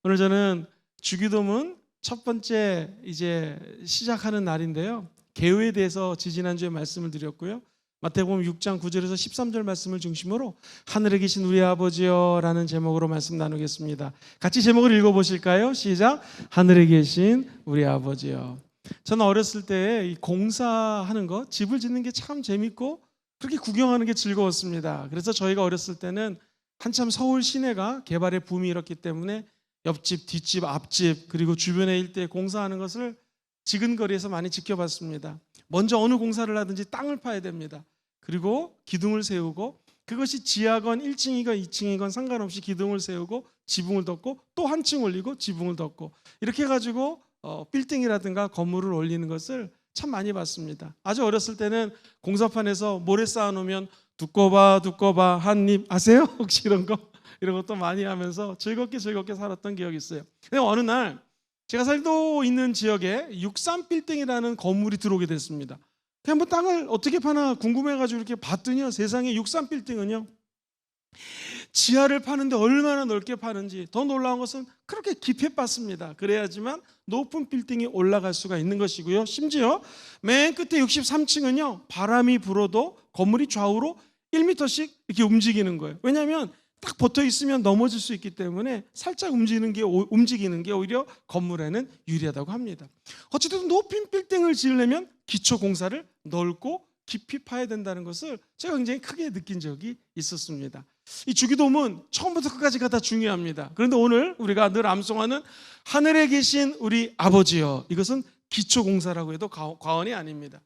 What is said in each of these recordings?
오늘 저는 주기도문 첫 번째 이제 시작하는 날인데요. 개요에 대해서 지지난주에 말씀을 드렸고요. 마태복음 6장 9절에서 13절 말씀을 중심으로 하늘에 계신 우리 아버지여 라는 제목으로 말씀 나누겠습니다. 같이 제목을 읽어보실까요? 시작. 하늘에 계신 우리 아버지여. 저는 어렸을 때 이 공사하는 거, 집을 짓는 게 참 재밌고 그렇게 구경하는 게 즐거웠습니다. 그래서 저희가 어렸을 때는 한참 서울 시내가 개발의 붐이 일었기 때문에 옆집, 뒷집, 앞집 그리고 주변의 일대에 공사하는 것을 지근거리에서 많이 지켜봤습니다. 먼저 어느 공사를 하든지 땅을 파야 됩니다. 그리고 기둥을 세우고 그것이 지하건 1층이건 2층이건 상관없이 기둥을 세우고 지붕을 덮고 또 한 층 올리고 지붕을 덮고 이렇게 해가지고 빌딩이라든가 건물을 올리는 것을 참 많이 봤습니다. 아주 어렸을 때는 공사판에서 모래 쌓아놓으면 두꺼봐 한 입 아세요? 혹시 이런 것도 많이 하면서 즐겁게 살았던 기억이 있어요. 근데 어느 날 제가 살고 있는 지역에 63빌딩이라는 건물이 들어오게 됐습니다. 그냥 뭐 땅을 어떻게 파나 궁금해가지고 이렇게 봤더니요, 세상에 63빌딩은요 지하를 파는데 얼마나 넓게 파는지, 더 놀라운 것은 그렇게 깊이 팠습니다. 그래야지만 높은 빌딩이 올라갈 수가 있는 것이고요. 심지어 맨 끝에 63층은요 바람이 불어도 건물이 좌우로 1m씩 이렇게 움직이는 거예요. 왜냐하면 딱 붙어 있으면 넘어질 수 있기 때문에 살짝 움직이는 게 오히려 건물에는 유리하다고 합니다. 어쨌든 높은 빌딩을 지으려면 기초 공사를 넓고 깊이 파야 된다는 것을 제가 굉장히 크게 느낀 적이 있었습니다. 이 주기도문 처음부터 끝까지가 다 중요합니다. 그런데 오늘 우리가 늘 암송하는 하늘에 계신 우리 아버지여, 이것은 기초 공사라고 해도 과언이 아닙니다.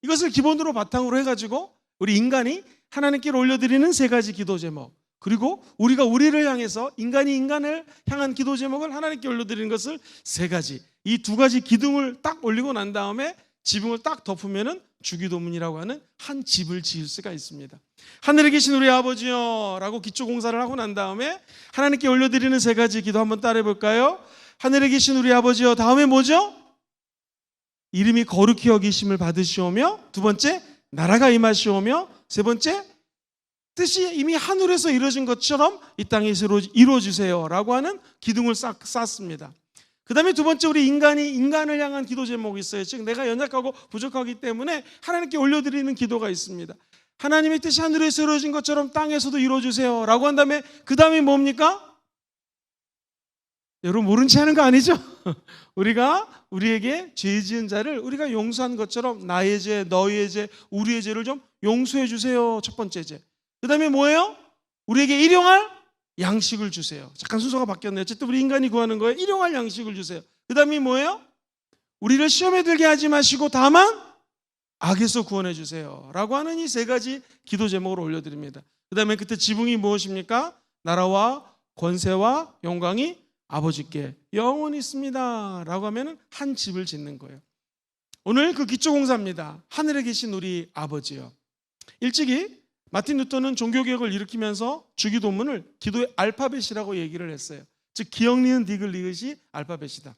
이것을 기본으로 바탕으로 해가지고 우리 인간이 하나님께 올려드리는 세 가지 기도 제목, 그리고 우리가 우리를 향해서 인간이 인간을 향한 기도 제목을 하나님께 올려드리는 것을 세 가지, 이 두 가지 기둥을 딱 올리고 난 다음에 지붕을 딱 덮으면은 주기도문이라고 하는 한 집을 지을 수가 있습니다. 하늘에 계신 우리 아버지여 라고 기초 공사를 하고 난 다음에 하나님께 올려드리는 세 가지 기도 한번 따라해 볼까요? 하늘에 계신 우리 아버지여, 다음에 뭐죠? 이름이 거룩히 여기심을 받으시오며, 두 번째 나라가 임하시오며, 세 번째 뜻이 이미 하늘에서 이루어진 것처럼 이 땅에서 이루어주세요 라고 하는 기둥을 쌓습니다. 그 다음에 두 번째, 우리 인간이 인간을 향한 기도 제목이 있어요. 즉 내가 연약하고 부족하기 때문에 하나님께 올려드리는 기도가 있습니다. 하나님의 뜻이 하늘에서 이루어진 것처럼 땅에서도 이루어주세요 라고 한 다음에 그 다음에 뭡니까? 여러분 모른 체 하는 거 아니죠? 우리가 우리에게 죄 지은 자를 우리가 용서한 것처럼 나의 죄, 너희의 죄, 우리의 죄를 좀 용서해 주세요. 첫 번째 죄. 그 다음에 뭐예요? 우리에게 일용할 양식을 주세요. 잠깐 순서가 바뀌었네요. 어쨌든 우리 인간이 구하는 거예요. 일용할 양식을 주세요. 그 다음에 뭐예요? 우리를 시험에 들게 하지 마시고 다만 악에서 구원해 주세요 라고 하는 이 세 가지 기도 제목을 올려드립니다. 그 다음에 그때 지붕이 무엇입니까? 나라와 권세와 영광이 아버지께 영원히 있습니다 라고 하면 한 집을 짓는 거예요. 오늘 그 기초 공사입니다. 하늘에 계신 우리 아버지요. 일찍이 마틴 루터는 종교개혁을 일으키면서 주기도문을 기도의 알파벳이라고 얘기를 했어요. 즉 기억, 니은, 디귿, 리읒이 알파벳이다.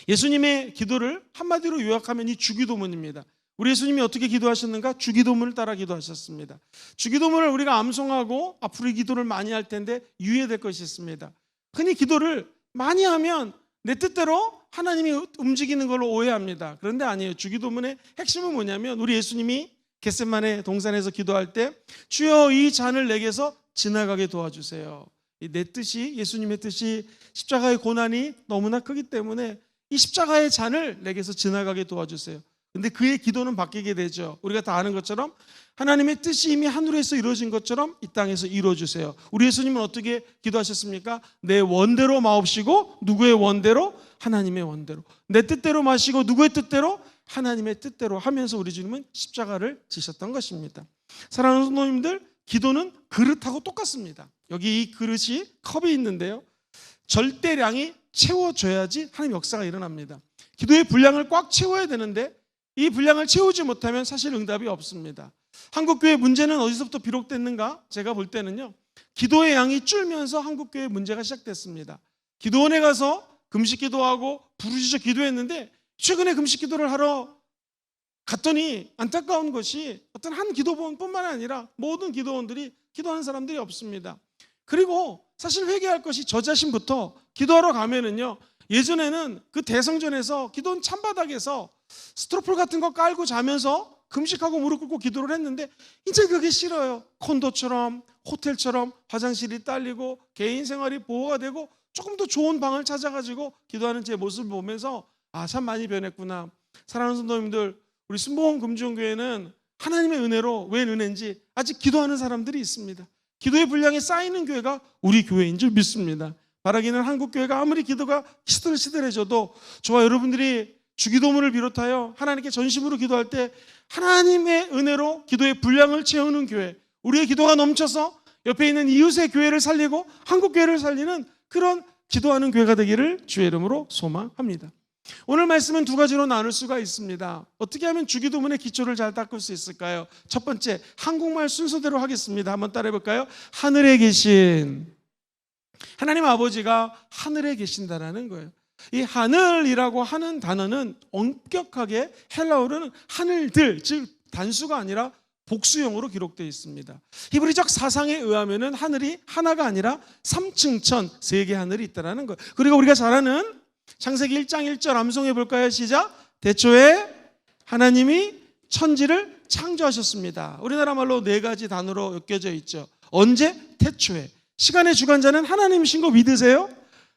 예수님의 기도를 한마디로 요약하면 이 주기도문입니다. 우리 예수님이 어떻게 기도하셨는가? 주기도문을 따라 기도하셨습니다. 주기도문을 우리가 암송하고 앞으로 이 기도를 많이 할 텐데 유의될 것이 있습니다. 흔히 기도를 많이 하면 내 뜻대로 하나님이 움직이는 걸로 오해합니다. 그런데 아니에요. 주기도문의 핵심은 뭐냐면 우리 예수님이 겟세마네 동산에서 기도할 때 주여 이 잔을 내게서 지나가게 도와주세요. 내 뜻이, 예수님의 뜻이 십자가의 고난이 너무나 크기 때문에 이 십자가의 잔을 내게서 지나가게 도와주세요. 근데 그의 기도는 바뀌게 되죠. 우리가 다 아는 것처럼 하나님의 뜻이 이미 하늘에서 이루어진 것처럼 이 땅에서 이루어주세요. 우리 예수님은 어떻게 기도하셨습니까? 내 원대로 마옵시고 누구의 원대로? 하나님의 원대로. 내 뜻대로 마시고 누구의 뜻대로? 하나님의 뜻대로 하면서 우리 주님은 십자가를 지셨던 것입니다. 사랑하는 성도님들, 기도는 그릇하고 똑같습니다. 여기 이 그릇이 컵이 있는데요, 절대량이 채워져야지 하나님 역사가 일어납니다. 기도의 분량을 꽉 채워야 되는데 이 분량을 채우지 못하면 사실 응답이 없습니다. 한국교회 문제는 어디서부터 비롯됐는가? 제가 볼 때는요, 기도의 양이 줄면서 한국교회 문제가 시작됐습니다. 기도원에 가서 금식 기도하고 부르짖어 기도했는데 최근에 금식 기도를 하러 갔더니 안타까운 것이 어떤 한 기도원뿐만 아니라 모든 기도원들이 기도하는 사람들이 없습니다. 그리고 사실 회개할 것이 저 자신부터 기도하러 가면은요, 예전에는 그 대성전에서 기도원 찬바닥에서 스트로폴 같은 거 깔고 자면서 금식하고 무릎 꿇고 기도를 했는데 이제 그게 싫어요. 콘도처럼 호텔처럼 화장실이 딸리고 개인 생활이 보호가 되고 조금 더 좋은 방을 찾아가지고 기도하는 제 모습을 보면서 아, 참 많이 변했구나. 사랑하는 성도님들, 우리 순복음 금주교회는 하나님의 은혜로, 웬 은혜인지 아직 기도하는 사람들이 있습니다. 기도의 분량이 쌓이는 교회가 우리 교회인 줄 믿습니다. 바라기는 한국교회가 아무리 기도가 시들시들해져도 저와 여러분들이 주기도문을 비롯하여 하나님께 전심으로 기도할 때 하나님의 은혜로 기도의 분량을 채우는 교회, 우리의 기도가 넘쳐서 옆에 있는 이웃의 교회를 살리고 한국교회를 살리는 그런 기도하는 교회가 되기를 주의 이름으로 소망합니다. 오늘 말씀은 두 가지로 나눌 수가 있습니다. 어떻게 하면 주기도문의 기초를 잘 닦을 수 있을까요? 첫 번째, 한국말 순서대로 하겠습니다. 한번 따라해 볼까요? 하늘에 계신 하나님 아버지가 하늘에 계신다라는 거예요. 이 하늘이라고 하는 단어는 엄격하게 헬라어로는 하늘들, 즉 단수가 아니라 복수형으로 기록되어 있습니다. 히브리적 사상에 의하면은 하늘이 하나가 아니라 3층천, 세 개 하늘이 있다라는 거예요. 그리고 우리가 잘 아는 창세기 1장 1절 암송해 볼까요? 시작. 대초에 하나님이 천지를 창조하셨습니다. 우리나라 말로 네 가지 단어로 엮여져 있죠. 언제? 태초에. 시간의 주관자는 하나님이신 거 믿으세요?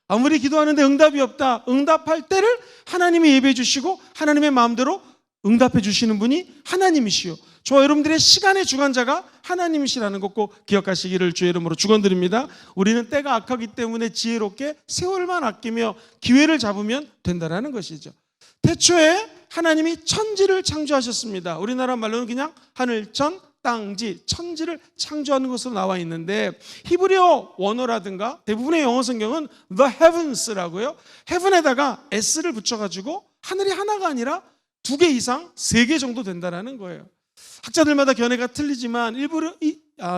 아무리 기도하는데 응답이 없다, 응답할 때를 하나님이 예배해 주시고 하나님의 마음대로 응답해 주시는 분이 하나님이시요, 저와 여러분들의 시간의 주관자가 하나님이시라는 것 꼭 기억하시기를 주의 이름으로 축원드립니다. 우리는 때가 악하기 때문에 지혜롭게 세월만 아끼며 기회를 잡으면 된다라는 것이죠. 태초에 하나님이 천지를 창조하셨습니다. 우리나라 말로는 그냥 하늘천 땅지, 천지를 창조하는 것으로 나와 있는데 히브리어 원어라든가 대부분의 영어 성경은 the heavens라고요. heaven에다가 s를 붙여가지고 하늘이 하나가 아니라 두 개 이상, 세 개 정도 된다는 거예요. 학자들마다 견해가 틀리지만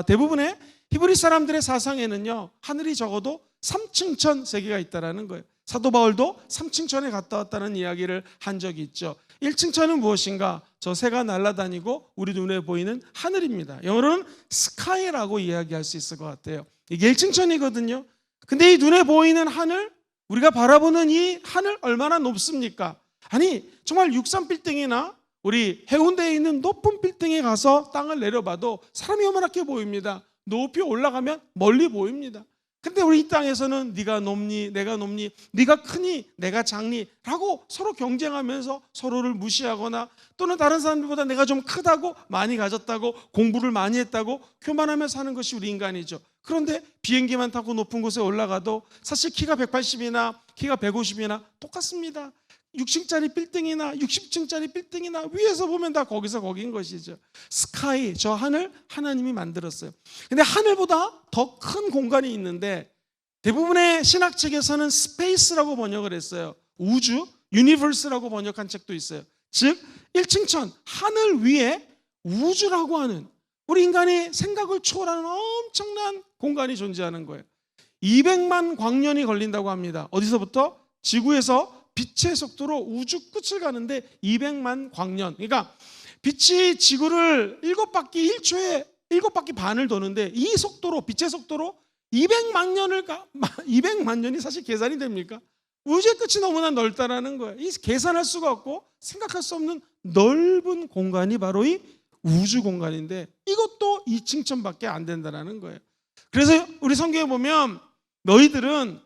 대부분의 히브리 사람들의 사상에는요, 하늘이 적어도 3층천 세계가 있다는 거예요. 사도 바울도 3층천에 갔다 왔다는 이야기를 한 적이 있죠. 1층천은 무엇인가? 저 새가 날아다니고 우리 눈에 보이는 하늘입니다. 영어로는 스카이라고 이야기할 수 있을 것 같아요. 이게 1층천이거든요. 근데 이 눈에 보이는 하늘, 우리가 바라보는 이 하늘 얼마나 높습니까? 아니, 정말 63빌딩이나 우리 해운대에 있는 높은 빌딩에 가서 땅을 내려봐도 사람이 요만하게 보입니다. 높이 올라가면 멀리 보입니다. 근데 우리 이 땅에서는 네가 높니 내가 높니, 네가 크니 내가 작니 라고 서로 경쟁하면서 서로를 무시하거나 또는 다른 사람들보다 내가 좀 크다고, 많이 가졌다고, 공부를 많이 했다고 교만하며 사는 것이 우리 인간이죠. 그런데 비행기만 타고 높은 곳에 올라가도 사실 키가 180이나 키가 150이나 똑같습니다. 6층짜리 빌딩이나 60층짜리 빌딩이나 위에서 보면 다 거기서 거긴 것이죠. 스카이, 저 하늘 하나님이 만들었어요. 근데 하늘보다 더 큰 공간이 있는데 대부분의 신학책에서는 스페이스라고 번역을 했어요. 우주, 유니버스라고 번역한 책도 있어요. 즉 1층천, 하늘 위에 우주라고 하는 우리 인간이 생각을 초월하는 엄청난 공간이 존재하는 거예요. 200만 광년이 걸린다고 합니다. 어디서부터? 지구에서 빛의 속도로 우주 끝을 가는데 200만 광년. 그러니까 빛이 지구를 7바퀴 1초에 7바퀴 반을 도는데 이 속도로, 빛의 속도로 200만 년이 사실 계산이 됩니까? 우주의 끝이 너무나 넓다라는 거예요. 이 계산할 수가 없고 생각할 수 없는 넓은 공간이 바로 이 우주 공간인데 이것도 2층천밖에 안 된다라는 거예요. 그래서 우리 성경에 보면 너희들은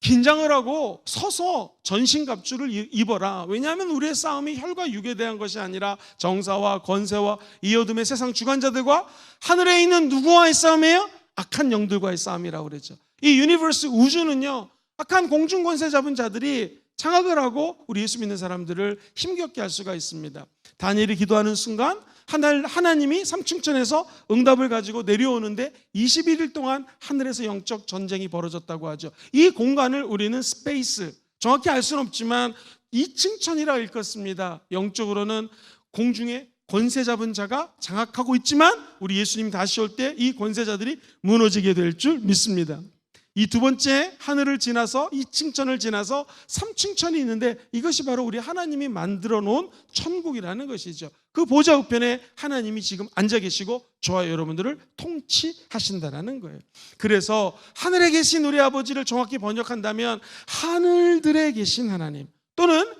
긴장을 하고 서서 전신갑주를 입어라. 왜냐하면 우리의 싸움이 혈과 육에 대한 것이 아니라 정사와 권세와 이 어둠의 세상 주관자들과 하늘에 있는 누구와의 싸움이에요? 악한 영들과의 싸움이라고 그랬죠. 이 유니버스 우주는요, 악한 공중 권세 잡은 자들이 장악을 하고 우리 예수 믿는 사람들을 힘겹게 할 수가 있습니다. 다니엘이 기도하는 순간 하나님이 3층천에서 응답을 가지고 내려오는데 21일 동안 하늘에서 영적 전쟁이 벌어졌다고 하죠. 이 공간을 우리는 스페이스, 정확히 알 수는 없지만 2층천이라 읽었습니다. 영적으로는 공중에 권세 잡은 자가 장악하고 있지만 우리 예수님이 다시 올 때 이 권세자들이 무너지게 될 줄 믿습니다. 이 두 번째 하늘을 지나서 2층천을 지나서 3층천이 있는데 이것이 바로 우리 하나님이 만들어 놓은 천국이라는 것이죠. 그 보좌 우편에 하나님이 지금 앉아 계시고 저와 여러분들을 통치하신다는 거예요. 그래서 하늘에 계신 우리 아버지를 정확히 번역한다면 하늘들에 계신 하나님, 또는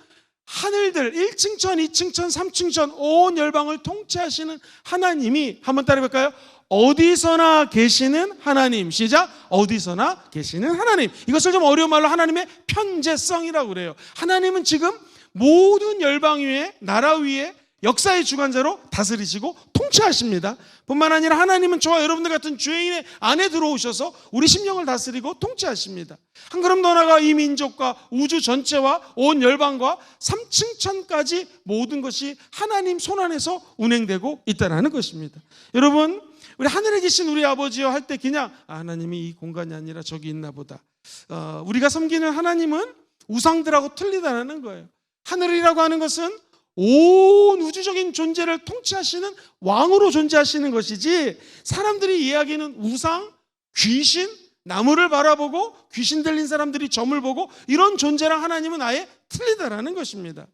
하늘들 1층천, 2층천, 3층천 온 열방을 통치하시는 하나님이, 한번 따라해 볼까요? 어디서나 계시는 하나님. 시작. 어디서나 계시는 하나님. 이것을 좀 어려운 말로 하나님의 편재성이라고 그래요. 하나님은 지금 모든 열방 위에, 나라 위에 역사의 주관자로 다스리시고 통치하십니다. 뿐만 아니라 하나님은 저와 여러분들 같은 죄인의 안에 들어오셔서 우리 심령을 다스리고 통치하십니다. 한 걸음 더 나아가 이 민족과 우주 전체와 온 열방과 3층천까지 모든 것이 하나님 손안에서 운행되고 있다는 것입니다. 여러분, 우리 하늘에 계신 우리 아버지요 할 때 그냥 하나님이 이 공간이 아니라 저기 있나 보다, 우리가 섬기는 하나님은 우상들하고 틀리다는 거예요. 하늘이라고 하는 것은 온 우주적인 존재를 통치하시는 왕으로 존재하시는 것이지, 사람들이 이야기하는 우상, 귀신, 나무를 바라보고 귀신 들린 사람들이 점을 보고 이런 존재랑 하나님은 아예 틀리다라는 것입니다.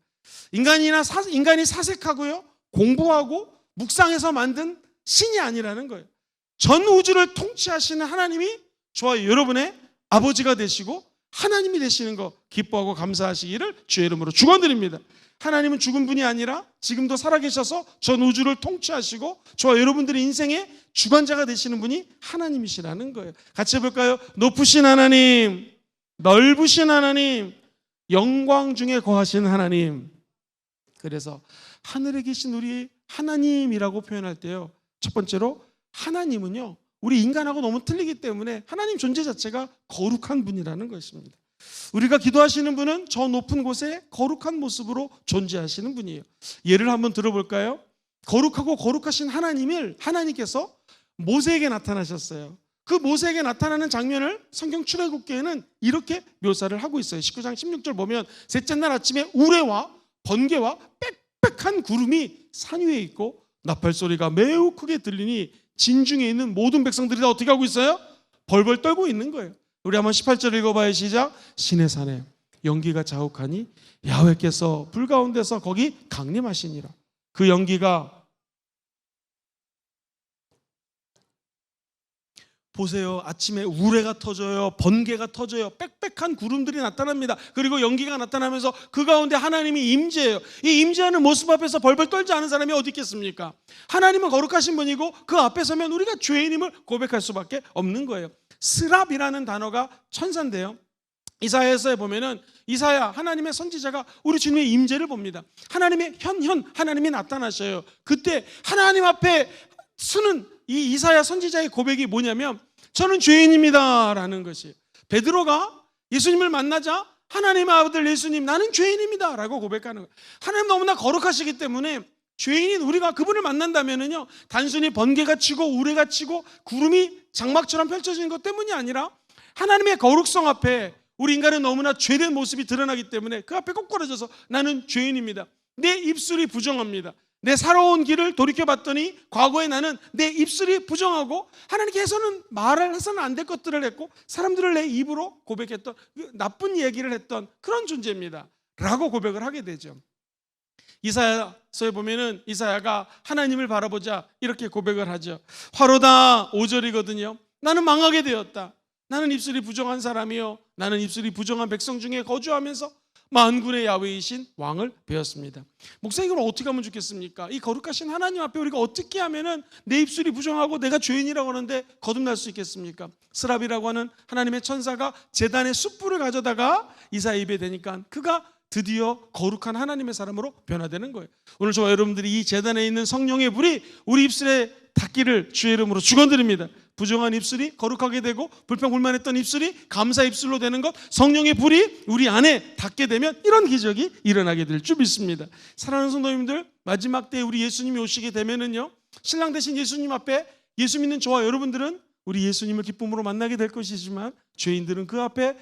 인간이 사색하고요, 공부하고 묵상해서 만든 신이 아니라는 거예요. 전 우주를 통치하시는 하나님이 저와 여러분의 아버지가 되시고 하나님이 되시는 거 기뻐하고 감사하시기를 주의 이름으로 축원드립니다. 하나님은 죽은 분이 아니라 지금도 살아계셔서 전 우주를 통치하시고 저와 여러분들의 인생의 주관자가 되시는 분이 하나님이시라는 거예요. 같이 해볼까요? 높으신 하나님, 넓으신 하나님, 영광 중에 거하신 하나님. 그래서 하늘에 계신 우리 하나님이라고 표현할 때요, 첫 번째로 하나님은요, 우리 인간하고 너무 틀리기 때문에 하나님 존재 자체가 거룩한 분이라는 것입니다. 우리가 기도하시는 분은 저 높은 곳에 거룩한 모습으로 존재하시는 분이에요. 예를 한번 들어볼까요? 거룩하고 거룩하신 하나님을 하나님께서 모세에게 나타나셨어요. 그 모세에게 나타나는 장면을 성경 출애굽기에는 이렇게 묘사를 하고 있어요. 19장 16절 보면 셋째 날 아침에 우레와 번개와 빽빽한 구름이 산 위에 있고 나팔 소리가 매우 크게 들리니 진중에 있는 모든 백성들이 다 어떻게 하고 있어요? 벌벌 떨고 있는 거예요. 우리 한번 18절 읽어봐요. 시작. 시내 산에 연기가 자욱하니 야훼께서 불 가운데서 거기 강림하시니라. 그 연기가, 보세요, 아침에 우레가 터져요, 번개가 터져요, 빽빽한 구름들이 나타납니다. 그리고 연기가 나타나면서 그 가운데 하나님이 임재해요. 이 임재하는 모습 앞에서 벌벌 떨지 않은 사람이 어디 있겠습니까? 하나님은 거룩하신 분이고 그 앞에 서면 우리가 죄인임을 고백할 수밖에 없는 거예요. 스랍이라는 단어가 천사인데요, 이사야서에 보면은 이사야, 하나님의 선지자가 우리 주님의 임재를 봅니다. 하나님의 하나님이 나타나셔요. 그때 하나님 앞에 쓰는 이 이사야 선지자의 고백이 뭐냐면 저는 죄인입니다 라는 것이에요. 베드로가 예수님을 만나자 하나님의 아들 예수님, 나는 죄인입니다 라고 고백하는 거예요. 하나님 너무나 거룩하시기 때문에 죄인인 우리가 그분을 만난다면은요, 단순히 번개가 치고 우레가 치고 구름이 장막처럼 펼쳐지는 것 때문이 아니라 하나님의 거룩성 앞에 우리 인간은 너무나 죄된 모습이 드러나기 때문에 그 앞에 꼬꾸라져서 나는 죄인입니다, 내 입술이 부정합니다, 내 살아온 길을 돌이켜봤더니 과거에 나는 내 입술이 부정하고 하나님께서는 말을 해서는 안 될 것들을 했고 사람들을 내 입으로 고백했던, 나쁜 얘기를 했던 그런 존재입니다 라고 고백을 하게 되죠. 이사야서에 보면은 이사야가 하나님을 바라보자 이렇게 고백을 하죠. 화로다 5절이거든요. 나는 망하게 되었다. 나는 입술이 부정한 사람이요, 나는 입술이 부정한 백성 중에 거주하면서 만군의 야훼이신 왕을 배웠습니다. 목사님, 이걸 어떻게 하면 좋겠습니까? 이 거룩하신 하나님 앞에 우리가 어떻게 하면은 내 입술이 부정하고 내가 죄인이라고 하는데 거듭날 수 있겠습니까? 스랍이라고 하는 하나님의 천사가 제단의 숯불을 가져다가 이사야 입에 대니까 그가 드디어 거룩한 하나님의 사람으로 변화되는 거예요. 오늘 저와 여러분들이 이 제단에 있는 성령의 불이 우리 입술에 닿기를 주의 이름으로 축원드립니다. 부정한 입술이 거룩하게 되고 불평불만했던 입술이 감사 입술로 되는 것, 성령의 불이 우리 안에 닿게 되면 이런 기적이 일어나게 될 줄 믿습니다. 사랑하는 성도님들, 마지막 때에 우리 예수님이 오시게 되면은요, 신랑 되신 예수님 앞에 예수 믿는 저와 여러분들은 우리 예수님을 기쁨으로 만나게 될 것이지만 죄인들은 그 앞에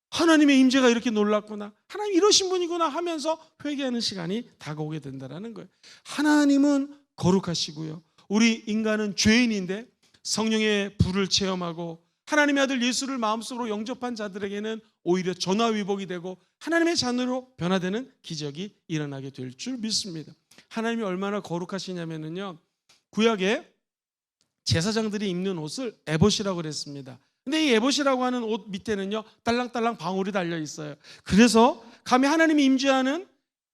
하나님의 임재가 이렇게 놀랍구나, 하나님 이러신 분이구나 하면서 회개하는 시간이 다가오게 된다는 거예요. 하나님은 거룩하시고요, 우리 인간은 죄인인데 성령의 불을 체험하고 하나님의 아들 예수를 마음속으로 영접한 자들에게는 오히려 전화위복이 되고 하나님의 자녀로 변화되는 기적이 일어나게 될 줄 믿습니다. 하나님이 얼마나 거룩하시냐면요, 구약에 제사장들이 입는 옷을 에봇이라고 그랬습니다. 근데 이 에봇이라고 하는 옷 밑에는요 딸랑딸랑 방울이 달려 있어요. 그래서 감히 하나님이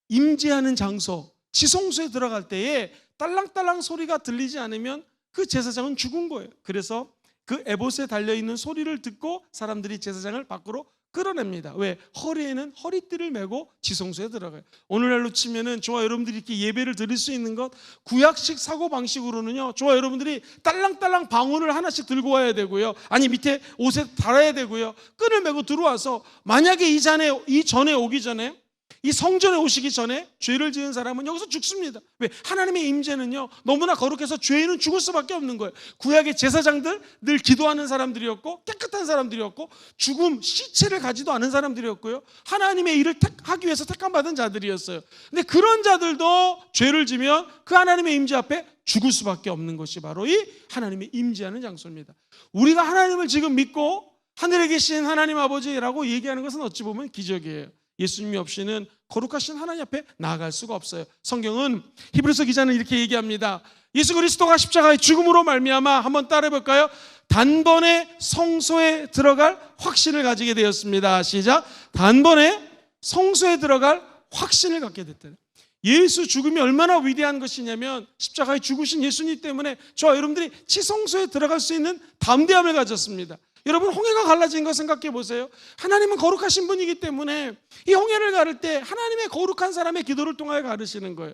임재하는 장소, 지성소에 들어갈 때에 딸랑딸랑 소리가 들리지 않으면 그 제사장은 죽은 거예요. 그래서 그 에봇에 달려있는 소리를 듣고 사람들이 제사장을 밖으로 끌어냅니다. 왜? 허리에는 허리띠를 메고 지성소에 들어가요. 오늘날로 치면은 저와 여러분들이 이렇게 예배를 드릴 수 있는 것, 구약식 사고방식으로는요, 저와 여러분들이 딸랑딸랑 방울을 하나씩 들고 와야 되고요, 아니 밑에 옷에 달아야 되고요, 끈을 메고 들어와서 만약에 이 전에 오기 전에, 이 성전에 오시기 전에 죄를 지은 사람은 여기서 죽습니다. 왜? 하나님의 임재는요 너무나 거룩해서 죄인은 죽을 수밖에 없는 거예요. 구약의 제사장들 늘 기도하는 사람들이었고 깨끗한 사람들이었고 죽음, 시체를 가지도 않은 사람들이었고요, 하나님의 일을 하기 위해서 택함받은 자들이었어요. 근데 그런 자들도 죄를 지면 그 하나님의 임재 앞에 죽을 수밖에 없는 것이 바로 이 하나님의 임재하는 장소입니다. 우리가 하나님을 지금 믿고 하늘에 계신 하나님 아버지라고 얘기하는 것은 어찌 보면 기적이에요. 예수님이 없이는 거룩하신 하나님 앞에 나아갈 수가 없어요. 성경은, 히브리서 기자는 이렇게 얘기합니다. 예수 그리스도가 십자가의 죽음으로 말미암아, 한번 따라해 볼까요? 단번에 성소에 들어갈 확신을 가지게 되었습니다. 시작. 단번에 성소에 들어갈 확신을 갖게 됐다. 예수 죽음이 얼마나 위대한 것이냐면, 십자가에 죽으신 예수님 때문에 저와 여러분들이 지성소에 들어갈 수 있는 담대함을 가졌습니다. 여러분, 홍해가 갈라진 거 생각해 보세요. 하나님은 거룩하신 분이기 때문에 이 홍해를 가를 때 하나님의 거룩한 사람의 기도를 통하여 가르시는 거예요.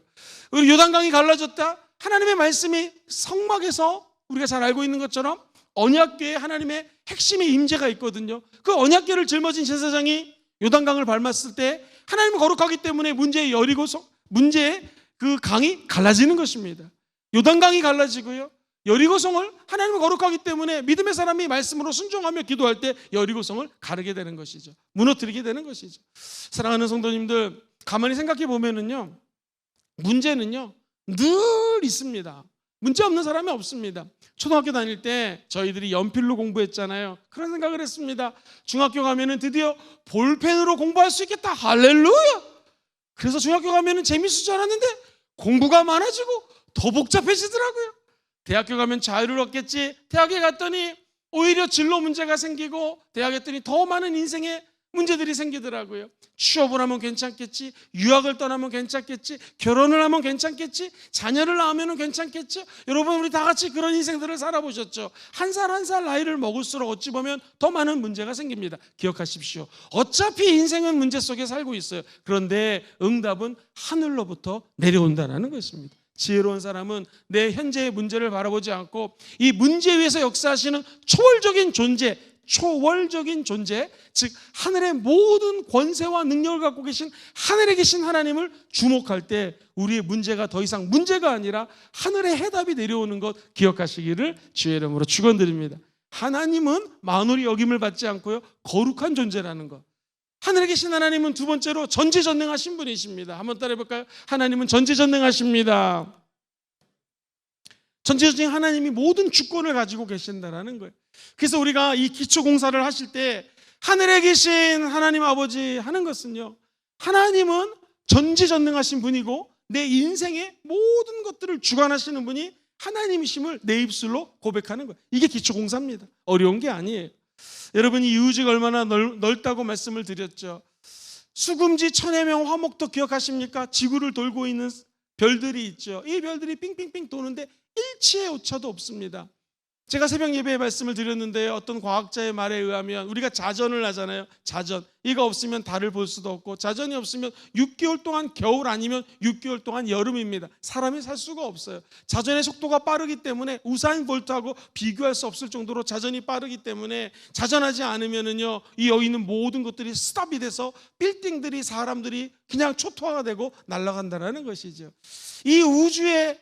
우리 요단강이 갈라졌다, 하나님의 말씀이 성막에서 우리가 잘 알고 있는 것처럼 언약궤에 하나님의 핵심의 임재가 있거든요. 그 언약궤를 짊어진 제사장이 요단강을 밟았을 때 하나님은 거룩하기 때문에 문제의 그 강이 갈라지는 것입니다. 요단강이 갈라지고요, 여리고성을, 하나님은 거룩하기 때문에 믿음의 사람이 말씀으로 순종하며 기도할 때 여리고성을 가르게 되는 것이죠. 무너뜨리게 되는 것이죠. 사랑하는 성도님들, 가만히 생각해 보면은요, 문제는요 늘 있습니다. 문제 없는 사람이 없습니다. 초등학교 다닐 때 저희들이 연필로 공부했잖아요. 그런 생각을 했습니다. 중학교 가면은 드디어 볼펜으로 공부할 수 있겠다. 할렐루야. 그래서 중학교 가면은 재밌을 줄 알았는데 공부가 많아지고 더 복잡해지더라고요. 대학교 가면 자유를 얻겠지. 대학에 갔더니 오히려 진로 문제가 생기고, 대학에 갔더니 더 많은 인생의 문제들이 생기더라고요. 취업을 하면 괜찮겠지, 유학을 떠나면 괜찮겠지, 결혼을 하면 괜찮겠지, 자녀를 낳으면 괜찮겠지. 여러분, 우리 다 같이 그런 인생들을 살아보셨죠. 한 살 한 살 나이를 먹을수록 어찌 보면 더 많은 문제가 생깁니다. 기억하십시오. 어차피 인생은 문제 속에 살고 있어요. 그런데 응답은 하늘로부터 내려온다는 것입니다. 지혜로운 사람은 내 현재의 문제를 바라보지 않고 이 문제 위에서 역사하시는 초월적인 존재, 즉 하늘의 모든 권세와 능력을 갖고 계신 하늘에 계신 하나님을 주목할 때 우리의 문제가 더 이상 문제가 아니라 하늘의 해답이 내려오는 것 기억하시기를 주의 이름으로 축원드립니다. 하나님은 만물이 여김을 받지 않고요, 거룩한 존재라는 것. 하늘에 계신 하나님은 두 번째로 전지전능하신 분이십니다. 한번 따라해 볼까요? 하나님은 전지전능하십니다. 전지전능 하나님이 모든 주권을 가지고 계신다라는 거예요. 그래서 우리가 이 기초공사를 하실 때 하늘에 계신 하나님 아버지 하는 것은요, 하나님은 전지전능하신 분이고 내 인생의 모든 것들을 주관하시는 분이 하나님이심을 내 입술로 고백하는 거예요. 이게 기초공사입니다. 어려운 게 아니에요. 여러분이 이 우주가 얼마나 넓다고 말씀을 드렸죠. 수금지 천해명 화목도 기억하십니까? 지구를 돌고 있는 별들이 있죠. 이 별들이 삥삥삥 도는데 일치의 오차도 없습니다. 제가 새벽 예배에 말씀을 드렸는데, 어떤 과학자의 말에 의하면 우리가 자전을 하잖아요. 자전, 이거 없으면 달을 볼 수도 없고, 자전이 없으면 6개월 동안 겨울, 아니면 6개월 동안 여름입니다. 사람이 살 수가 없어요. 자전의 속도가 빠르기 때문에 우사인 볼트하고 비교할 수 없을 정도로 자전이 빠르기 때문에 자전하지 않으면은요, 이 여기 있는 모든 것들이 스탑이 돼서 빌딩들이, 사람들이 그냥 초토화가 되고 날아간다라는 것이죠. 이 우주의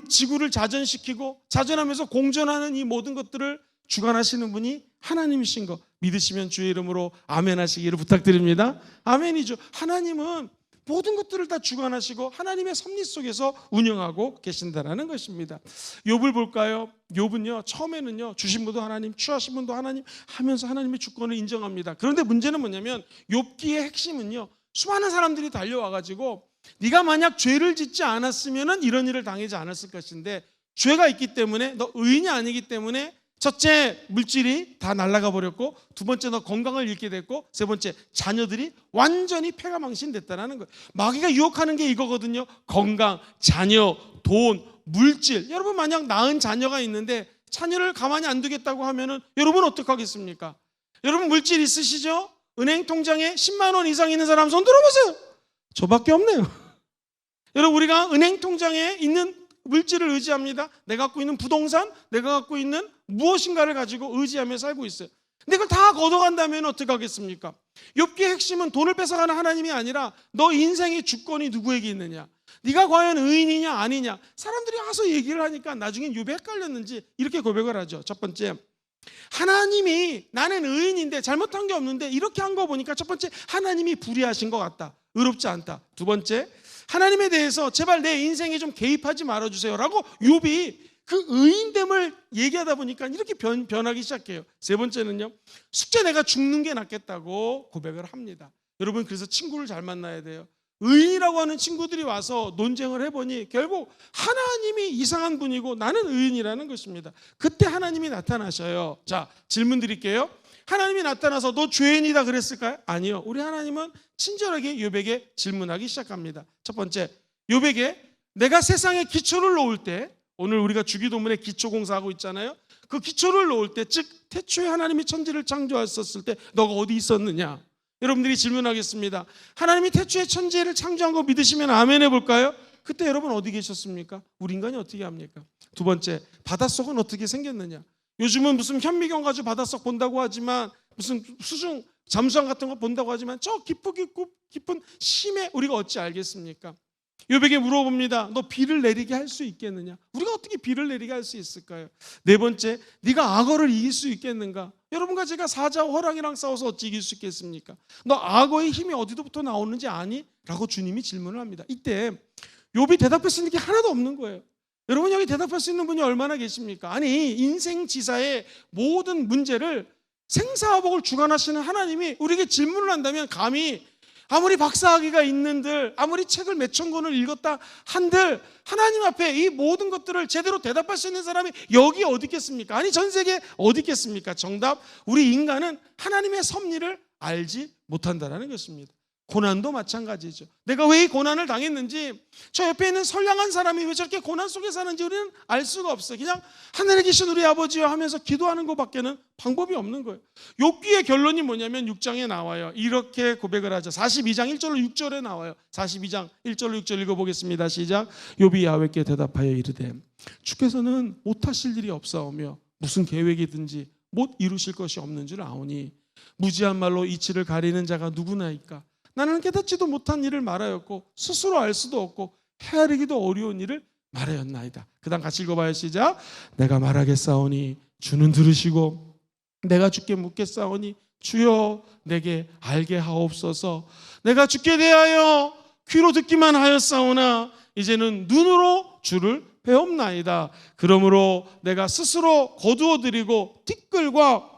지구를 자전시키고 자전하면서 공전하는 이 모든 것들을 주관하시는 분이 하나님이신 거 믿으시면 주의 이름으로 아멘 하시기를 부탁드립니다. 아멘이죠. 하나님은 모든 것들을 다 주관하시고 하나님의 섭리 속에서 운영하고 계신다라는 것입니다. 욥을 볼까요? 욥은요, 처음에는요, 주신 분도 하나님, 취하신 분도 하나님 하면서 하나님의 주권을 인정합니다. 그런데 문제는 뭐냐면 욥기의 핵심은요, 수많은 사람들이 달려와가지고 네가 만약 죄를 짓지 않았으면 이런 일을 당하지 않았을 것인데, 죄가 있기 때문에, 너 의인이 아니기 때문에 첫째, 물질이 다 날아가 버렸고, 두 번째, 너 건강을 잃게 됐고, 세 번째, 자녀들이 완전히 폐가망신됐다는 거예요. 마귀가 유혹하는 게 이거거든요. 건강, 자녀, 돈, 물질. 여러분 만약 낳은 자녀가 있는데 자녀를 가만히 안 두겠다고 하면은 여러분 어떡하겠습니까? 여러분 물질 있으시죠? 은행 통장에 10만 원 이상 있는 사람 손 들어보세요. 저밖에 없네요. 여러분, 우리가 은행 통장에 있는 물질을 의지합니다. 내가 갖고 있는 부동산, 내가 갖고 있는 무엇인가를 가지고 의지하며 살고 있어요. 근데 그걸 다 걷어간다면 어떻게 하겠습니까? 욥기의 핵심은 돈을 뺏어가는 하나님이 아니라 너 인생의 주권이 누구에게 있느냐, 네가 과연 의인이냐 아니냐. 사람들이 와서 얘기를 하니까 나중에 욥이 헷갈렸는지 이렇게 고백을 하죠. 첫 번째, 하나님이 나는 의인인데 잘못한 게 없는데 이렇게 한 거 보니까 첫 번째, 하나님이 불의하신 것 같다, 의롭지 않다. 두 번째, 하나님에 대해서 제발 내 인생에 좀 개입하지 말아주세요 라고 욥이 그 의인됨을 얘기하다 보니까 이렇게 변하기 시작해요. 세 번째는요, 숙제 내가 죽는 게 낫겠다고 고백을 합니다. 여러분, 그래서 친구를 잘 만나야 돼요. 의인이라고 하는 친구들이 와서 논쟁을 해보니 결국 하나님이 이상한 분이고 나는 의인이라는 것입니다. 그때 하나님이 나타나셔요. 자, 질문 드릴게요. 하나님이 나타나서 너 죄인이다 그랬을까요? 아니요. 우리 하나님은 친절하게 욥에게 질문하기 시작합니다. 첫 번째, 욥에게 내가 세상에 기초를 놓을 때, 오늘 우리가 주기도문에 기초공사하고 있잖아요. 그 기초를 놓을 때, 즉 태초에 하나님이 천지를 창조하셨을 때 너가 어디 있었느냐? 여러분들이 질문하겠습니다. 하나님이 태초에 천지를 창조한 거 믿으시면 아멘 해볼까요? 그때 여러분 어디 계셨습니까? 우리 인간이 어떻게 합니까? 두 번째, 바닷속은 어떻게 생겼느냐? 요즘은 무슨 현미경 가지고 바닷속 본다고 하지만, 무슨 수중 잠수함 같은 거 본다고 하지만 저 깊은 심해 우리가 어찌 알겠습니까? 욥에게 물어봅니다. 너 비를 내리게 할 수 있겠느냐? 우리가 어떻게 비를 내리게 할 수 있을까요? 네 번째, 네가 악어를 이길 수 있겠는가? 여러분과 제가 사자와 호랑이랑 싸워서 어찌 이길 수 있겠습니까? 너 악어의 힘이 어디로부터 나오는지 아니? 라고 주님이 질문을 합니다. 이때 욥이 대답할 수 있는 게 하나도 없는 거예요. 여러분, 여기 대답할 수 있는 분이 얼마나 계십니까? 아니, 인생지사의 모든 문제를 생사화복을 주관하시는 하나님이 우리에게 질문을 한다면, 감히 아무리 박사학위가 있는들, 아무리 책을 몇천 권을 읽었다 한들 하나님 앞에 이 모든 것들을 제대로 대답할 수 있는 사람이 여기 어디 있겠습니까? 아니, 전 세계에 어디 있겠습니까? 정답, 우리 인간은 하나님의 섭리를 알지 못한다는 것입니다. 고난도 마찬가지죠. 내가 왜 이 고난을 당했는지, 저 옆에 있는 선량한 사람이 왜 저렇게 고난 속에 사는지 우리는 알 수가 없어요. 그냥 하늘에 계신 우리 아버지여 하면서 기도하는 것밖에는 방법이 없는 거예요. 욥기의 결론이 뭐냐면 6장에 나와요. 이렇게 고백을 하죠. 42장 1절로 6절에 나와요. 42장 1절로 6절 읽어보겠습니다. 시작. 욥이 야훼께 대답하여 이르되 주께서는 못하실 일이 없사오며 무슨 계획이든지 못 이루실 것이 없는 줄 아오니 무지한 말로 이치를 가리는 자가 누구나이까? 나는 깨닫지도 못한 일을 말하였고 스스로 알 수도 없고 헤아리기도 어려운 일을 말하였나이다. 그 다음 같이 읽어봐요. 시작. 내가 말하겠사오니 주는 들으시고 내가 주께 묻겠사오니 주여 내게 알게 하옵소서. 내가 주께 대하여 귀로 듣기만 하였사오나 이제는 눈으로 주를 배옵나이다. 그러므로 내가 스스로 거두어드리고 티끌과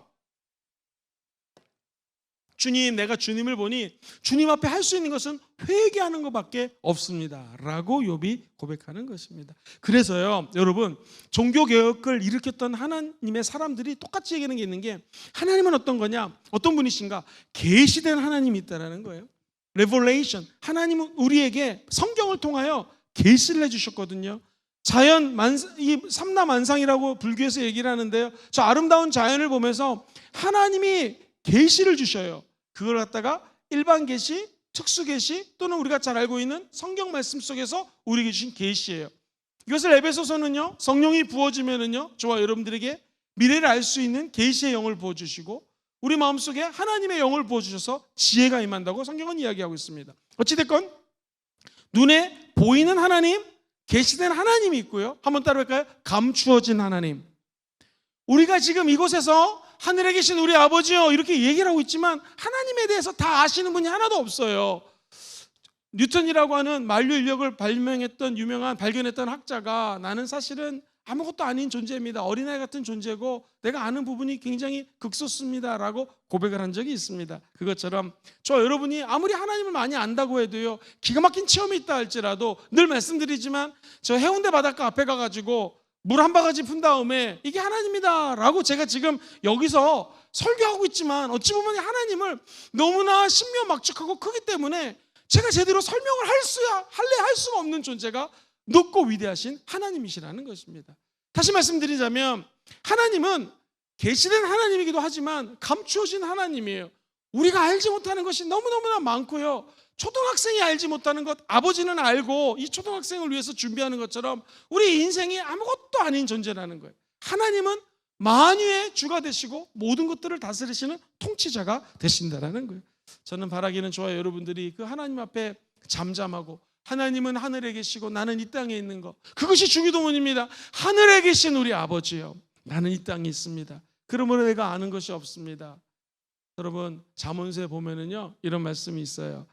주님, 내가 주님을 보니 주님 앞에 할 수 있는 것은 회개하는 것밖에 없습니다 라고 욥이 고백하는 것입니다. 그래서요, 여러분, 종교개혁을 일으켰던 하나님의 사람들이 똑같이 얘기하는 게 있는 게, 하나님은 어떤 거냐, 어떤 분이신가? 계시된 하나님이 있다는 거예요. 레볼레이션. 하나님은 우리에게 성경을 통하여 계시를 해주셨거든요. 자연 이 삼라만상이라고 불교에서 얘기를 하는데요, 저 아름다운 자연을 보면서 하나님이 계시를 주셔요. 그걸 갖다가 일반 계시, 특수 계시, 또는 우리가 잘 알고 있는 성경 말씀 속에서 우리에게 주신 계시예요. 이것을 에베소서는요, 성령이 부어지면은요, 저와 여러분들에게 미래를 알 수 있는 계시의 영을 부어주시고 우리 마음속에 하나님의 영을 부어주셔서 지혜가 임한다고 성경은 이야기하고 있습니다. 어찌됐건 눈에 보이는 하나님, 계시된 하나님이 있고요, 한번 따라할까요? 감추어진 하나님. 우리가 지금 이곳에서 하늘에 계신 우리 아버지요 이렇게 얘기를 하고 있지만 하나님에 대해서 다 아시는 분이 하나도 없어요. 뉴턴이라고 하는 만류 인력을 발견했던 학자가 나는 사실은 아무것도 아닌 존재입니다. 어린아이 같은 존재고 내가 아는 부분이 굉장히 극소수입니다 라고 고백을 한 적이 있습니다. 그것처럼 저 여러분이 아무리 하나님을 많이 안다고 해도요, 기가 막힌 체험이 있다 할지라도 늘 말씀드리지만 저 해운대 바닷가 앞에 가가지고 물 한 바가지 푼 다음에 이게 하나님이다 라고 제가 지금 여기서 설교하고 있지만 어찌 보면 하나님을 너무나 신묘막측하고 크기 때문에 제가 제대로 설명을 할 수가 없는 존재가 높고 위대하신 하나님이시라는 것입니다. 다시 말씀드리자면 하나님은 계시된 하나님이기도 하지만 감추어진 하나님이에요. 우리가 알지 못하는 것이 너무너무나 많고요, 초등학생이 알지 못하는 것 아버지는 알고 이 초등학생을 위해서 준비하는 것처럼 우리 인생이 아무것도 아닌 존재라는 거예요. 하나님은 만유의 주가 되시고 모든 것들을 다스리시는 통치자가 되신다라는 거예요. 저는 바라기는 좋아요, 여러분들이 그 하나님 앞에 잠잠하고 하나님은 하늘에 계시고 나는 이 땅에 있는 것, 그것이 주기도문입니다. 하늘에 계신 우리 아버지요, 나는 이 땅에 있습니다. 그러므로 내가 아는 것이 없습니다. 여러분 잠언서에 보면은요 이런 말씀이 있어요.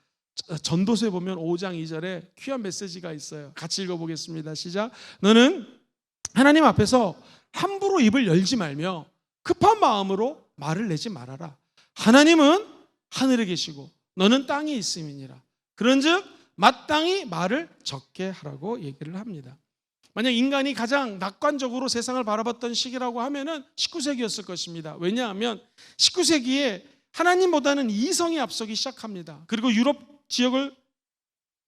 전도서에 보면 5장 2절에 귀한 메시지가 있어요. 같이 읽어보겠습니다. 시작. 너는 하나님 앞에서 함부로 입을 열지 말며 급한 마음으로 말을 내지 말아라. 하나님은 하늘에 계시고 너는 땅에 있음이니라. 그런즉 마땅히 말을 적게 하라고 얘기를 합니다. 만약 인간이 가장 낙관적으로 세상을 바라봤던 시기라고 하면은 19세기였을 것입니다. 왜냐하면 19세기에 하나님보다는 이성이 앞서기 시작합니다. 그리고 유럽 지역을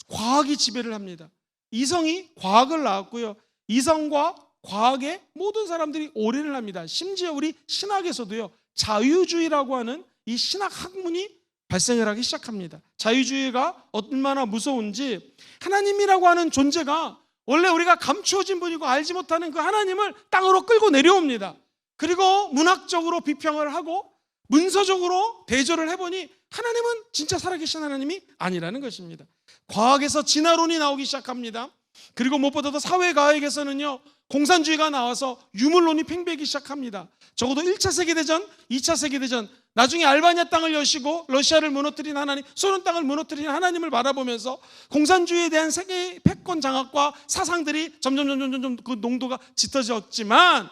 과학이 지배를 합니다. 이성이 과학을 낳았고요, 이성과 과학에 모든 사람들이 올인을 합니다. 심지어 우리 신학에서도요 자유주의라고 하는 이 신학 학문이 발생을 하기 시작합니다. 자유주의가 얼마나 무서운지, 하나님이라고 하는 존재가 원래 우리가 감추어진 분이고 알지 못하는 그 하나님을 땅으로 끌고 내려옵니다. 그리고 문학적으로 비평을 하고 문서적으로 대조를 해보니 하나님은 진짜 살아계신 하나님이 아니라는 것입니다. 과학에서 진화론이 나오기 시작합니다. 그리고 무엇보다도 사회과학에서는요 공산주의가 나와서 유물론이 팽배하기 시작합니다. 적어도 1차 세계대전, 2차 세계대전, 나중에 알바니아 땅을 여시고 러시아를 무너뜨린 하나님, 소련 땅을 무너뜨린 하나님을 바라보면서 공산주의에 대한 세계 패권 장악과 사상들이 점점 그 농도가 짙어졌지만,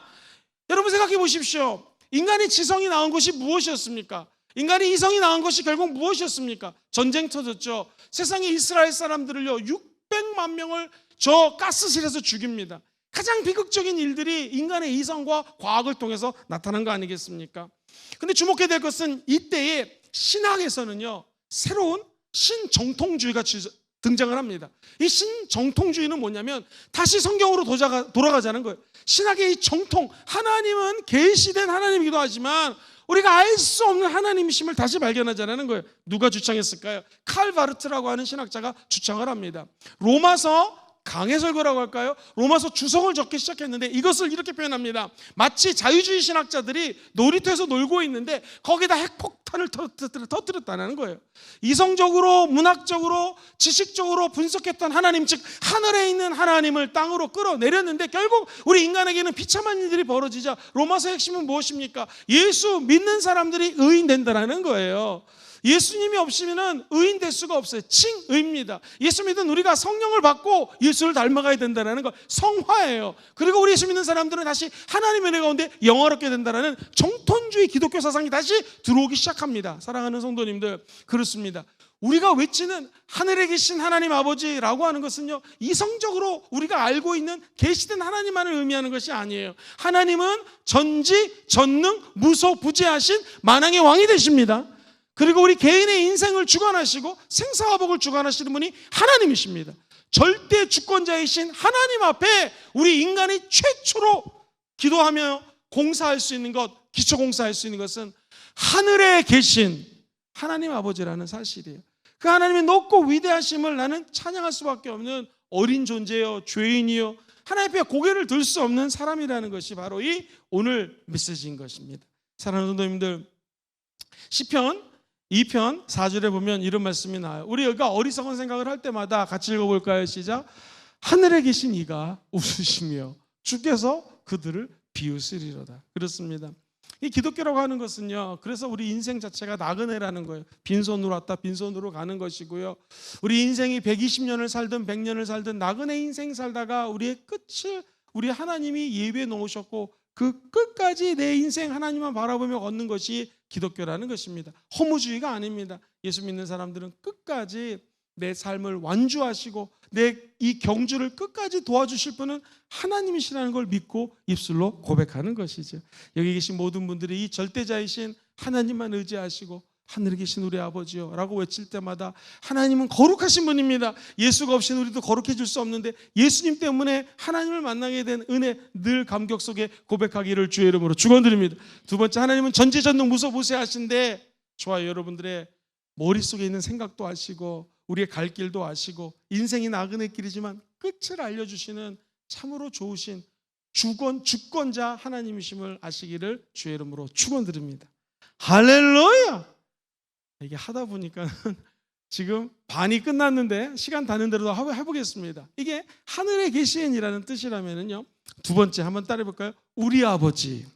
여러분 생각해 보십시오. 인간의 지성이 나온 것이 무엇이었습니까? 인간의 이성이 나온 것이 결국 무엇이었습니까? 전쟁 터졌죠. 세상에 이스라엘 사람들을요 600만 명을 저 가스실에서 죽입니다. 가장 비극적인 일들이 인간의 이성과 과학을 통해서 나타난 거 아니겠습니까? 근데 주목해야 될 것은 이때의 신학에서는요 새로운 신정통주의가 등장을 합니다. 이 신정통주의는 뭐냐면 다시 성경으로 돌아가자는 거예요. 신학의 이 정통, 하나님은 계시된 하나님이기도 하지만 우리가 알 수 없는 하나님이심을 다시 발견하자는 거예요. 누가 주창했을까요? 칼 바르트라고 하는 신학자가 주창을 합니다. 로마서 강해설교라고 할까요? 로마서 주성을 적기 시작했는데 이것을 이렇게 표현합니다. 마치 자유주의 신학자들이 놀이터에서 놀고 있는데 거기다 핵폭탄을 터뜨렸다는 거예요. 이성적으로, 문학적으로, 지식적으로 분석했던 하나님, 즉 하늘에 있는 하나님을 땅으로 끌어내렸는데 결국 우리 인간에게는 비참한 일들이 벌어지자 로마서 핵심은 무엇입니까? 예수 믿는 사람들이 의인 된다는 거예요. 예수님이 없으면 의인 될 수가 없어요. 칭의입니다. 예수 믿는 우리가 성령을 받고 예수를 닮아가야 된다는 거, 성화예요. 그리고 우리 예수 믿는 사람들은 다시 하나님의 은혜 가운데 영화롭게 된다는 정통주의 기독교 사상이 다시 들어오기 시작합니다. 사랑하는 성도님들, 그렇습니다. 우리가 외치는 하늘에 계신 하나님 아버지라고 하는 것은요 이성적으로 우리가 알고 있는 계시된 하나님만을 의미하는 것이 아니에요. 하나님은 전지 전능 무소부재하신 만왕의 왕이 되십니다. 그리고 우리 개인의 인생을 주관하시고 생사화복을 주관하시는 분이 하나님이십니다. 절대 주권자이신 하나님 앞에 우리 인간이 최초로 기도하며 공사할 수 있는 것, 기초 공사할 수 있는 것은 하늘에 계신 하나님 아버지라는 사실이에요. 그 하나님의 높고 위대하심을 나는 찬양할 수밖에 없는 어린 존재요, 죄인이요, 하나님 앞에 고개를 들 수 없는 사람이라는 것이 바로 이 오늘 메시지인 것입니다. 사랑하는 성도님들, 시편 2편 4절에 보면 이런 말씀이 나와요. 우리가 어리석은 생각을 할 때마다 같이 읽어볼까요? 시작. 하늘에 계신 이가 웃으시며 주께서 그들을 비웃으리로다. 그렇습니다. 이 기독교라고 하는 것은요, 그래서 우리 인생 자체가 나그네라는 거예요. 빈손으로 왔다 빈손으로 가는 것이고요. 우리 인생이 120년을 살든 100년을 살든 나그네 인생 살다가 우리의 끝을 우리 하나님이 예비해 놓으셨고 그 끝까지 내 인생 하나님만 바라보며 걷는 것이 기독교라는 것입니다. 허무주의가 아닙니다. 예수 믿는 사람들은 끝까지 내 삶을 완주하시고 내 이 경주를 끝까지 도와주실 분은 하나님이시라는 걸 믿고 입술로 고백하는 것이죠. 여기 계신 모든 분들이 이 절대자이신 하나님만 의지하시고 하늘에 계신 우리 아버지요 라고 외칠 때마다 하나님은 거룩하신 분입니다. 예수가 없이는 우리도 거룩해질 수 없는데 예수님 때문에 하나님을 만나게 된 은혜 늘 감격 속에 고백하기를 주의 이름으로 축원드립니다. 두 번째, 하나님은 전지전능 무소부세하신데 저와 여러분들의 머릿속에 있는 생각도 아시고 우리의 갈 길도 아시고 인생이 나그네 길이지만 끝을 알려주시는 참으로 좋으신 주권자 하나님이심을 아시기를 주의 이름으로 축원드립니다. 할렐루야. 이게 하다 보니까 지금 반이 끝났는데 시간 다는 대로 해보겠습니다. 이게 하늘에 계신이라는 뜻이라면요, 두 번째 한번 따라해볼까요? 우리 아버지.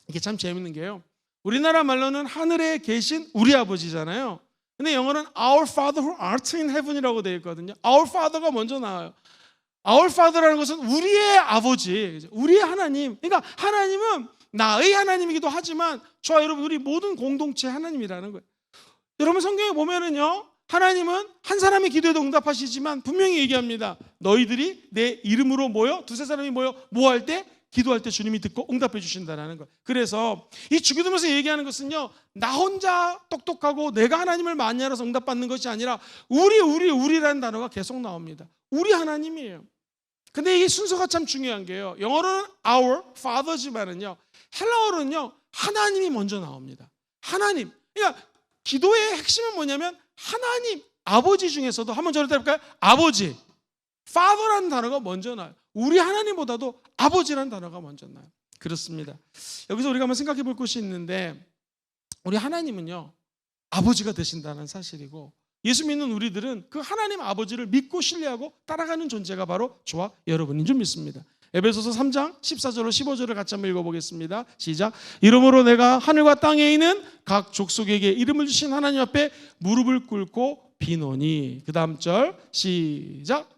이게 참 재밌는 게요, 우리나라 말로는 하늘에 계신 우리 아버지잖아요. 근데 영어는 Our Father who art in heaven이라고 되어 있거든요. Our Father가 먼저 나와요. Our Father라는 것은 우리의 아버지, 우리의 하나님. 그러니까 하나님은 나의 하나님이기도 하지만 저와 여러분 우리 모든 공동체 하나님이라는 거예요. 여러분 성경에 보면은요, 하나님은 한 사람의 기도에도 응답하시지만 분명히 얘기합니다. 너희들이 내 이름으로 모여 두세 사람이 모여 뭐 할 때? 기도할 때 주님이 듣고 응답해 주신다는 거예요. 그래서 이 주기도면서 얘기하는 것은요, 나 혼자 똑똑하고 내가 하나님을 많이 알아서 응답받는 것이 아니라 우리라는 단어가 계속 나옵니다. 우리 하나님이에요. 근데 이게 순서가 참 중요한 게요, 영어로는 our father지만은요, 헬라어로는요 하나님이 먼저 나옵니다. 하나님. 그러니까 기도의 핵심은 뭐냐면 하나님, 아버지 중에서도 한번 저를 따라볼까요? 아버지, father라는 단어가 먼저 나와요. 우리 하나님보다도 아버지라는 단어가 먼저 나와요. 그렇습니다. 여기서 우리가 한번 생각해 볼 것이 있는데, 우리 하나님은요 아버지가 되신다는 사실이고, 예수 믿는 우리들은 그 하나님 아버지를 믿고 신뢰하고 따라가는 존재가 바로 저와 여러분인 줄 믿습니다. 에베소서 3장 14절로 15절을 같이 한번 읽어보겠습니다. 시작. 이러므로 내가 하늘과 땅에 있는 각 족속에게 이름을 주신 하나님 앞에 무릎을 꿇고 비노니. 그 다음 절 시작.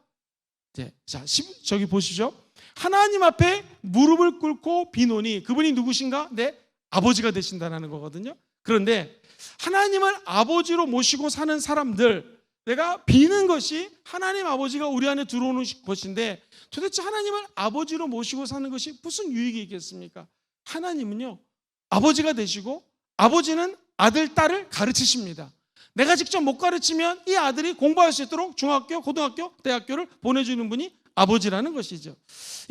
네, 자, 저기 보시죠. 하나님 앞에 무릎을 꿇고 비노니. 그분이 누구신가? 네, 아버지가 되신다는 거거든요. 그런데 하나님을 아버지로 모시고 사는 사람들, 내가 비는 것이 하나님 아버지가 우리 안에 들어오는 것인데, 도대체 하나님을 아버지로 모시고 사는 것이 무슨 유익이 있겠습니까? 하나님은요 아버지가 되시고 아버지는 아들, 딸을 가르치십니다. 내가 직접 못 가르치면 이 아들이 공부할 수 있도록 중학교, 고등학교, 대학교를 보내주는 분이 아버지라는 것이죠.